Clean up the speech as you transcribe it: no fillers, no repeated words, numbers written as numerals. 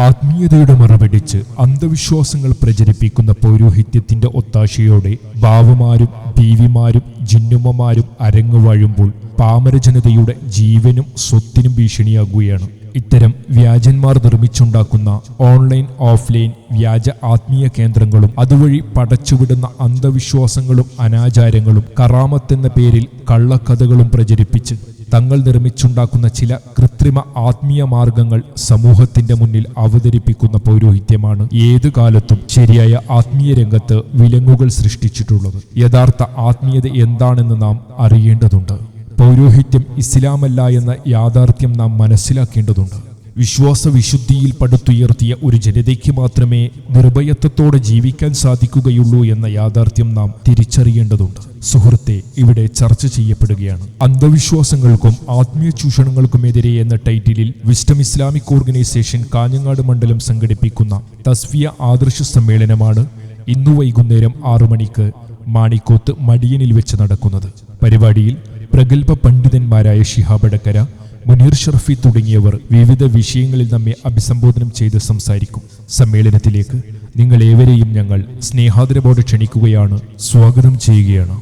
ആത്മീയതയുടെ മറപിടിച്ച് അന്ധവിശ്വാസങ്ങൾ പ്രചരിപ്പിക്കുന്ന പൗരോഹിത്യത്തിന്റെ ഒത്താശയോടെ ബാവമാരും ബീവിമാരും ജിന്നുമ്മമാരും അരങ്ങുവാഴുമ്പോൾ പാമരജനതയുടെ ജീവനും സ്വത്തിനും ഭീഷണിയാകുകയാണ്. ഇത്തരം വ്യാജന്മാർ നിർമ്മിച്ചുണ്ടാക്കുന്ന ഓൺലൈൻ ഓഫ്ലൈൻ വ്യാജ ആത്മീയ കേന്ദ്രങ്ങളും അതുവഴി പടച്ചുവിടുന്ന അന്ധവിശ്വാസങ്ങളും അനാചാരങ്ങളും കറാമത്തെന്ന പേരിൽ കള്ളക്കഥകളും പ്രചരിപ്പിച്ച് തങ്ങൾ നിർമ്മിച്ചുണ്ടാക്കുന്ന ചില കൃത്രിമ ആത്മീയ മാർഗങ്ങൾ സമൂഹത്തിന്റെ മുന്നിൽ അവതരിപ്പിക്കുന്ന പൗരോഹിത്യമാണ് ഏതു കാലത്തും ശരിയായ ആത്മീയ രംഗത്ത് വിലങ്ങുകൾ സൃഷ്ടിച്ചിട്ടുള്ളത്. യഥാർത്ഥ ആത്മീയത എന്താണെന്ന് നാം അറിയേണ്ടതുണ്ട്. പൗരോഹിത്യം ഇസ്ലാമല്ല എന്ന യാഥാർത്ഥ്യം നാം മനസ്സിലാക്കേണ്ടതുണ്ട്. വിശ്വാസ വിശുദ്ധിയിൽ പടുത്തുയർത്തിയ ഒരു ജനതയ്ക്ക് മാത്രമേ നിർഭയത്വത്തോടെ ജീവിക്കാൻ സാധിക്കുകയുള്ളൂ എന്ന യാഥാർത്ഥ്യം നാം തിരിച്ചറിയേണ്ടതുണ്ട്. സുഹൃത്തെ, ഇവിടെ ചർച്ച ചെയ്യപ്പെടുകയാണ് അന്ധവിശ്വാസങ്ങൾക്കും ആത്മീയ ചൂഷണങ്ങൾക്കുമെതിരെ എന്ന ടൈറ്റിലിൽ വിസ്ഡം ഇസ്ലാമിക് ഓർഗനൈസേഷൻ കാഞ്ഞങ്ങാട് മണ്ഡലം സംഘടിപ്പിക്കുന്ന തസ്ഫിയ ആദർശ സമ്മേളനമാണ് ഇന്നു വൈകുന്നേരം 6 മണിക്ക് മാണിക്കോത്ത് മടിയനിൽ വെച്ച് നടക്കുന്നത്. പരിപാടിയിൽ പ്രഗത്ഭ പണ്ഡിതന്മാരായ ശിഹാബ് അടക്കര, മുനീർ ഷർഫി തുടങ്ങിയവർ വിവിധ വിഷയങ്ങളിൽ നമ്മെ അഭിസംബോധനം ചെയ്ത് സംസാരിക്കും. സമ്മേളനത്തിലേക്ക് നിങ്ങൾ ഏവരെയും ഞങ്ങൾ സ്നേഹാദരവോടെ ക്ഷണിക്കുകയാണ്, സ്വാഗതം ചെയ്യുകയാണ്.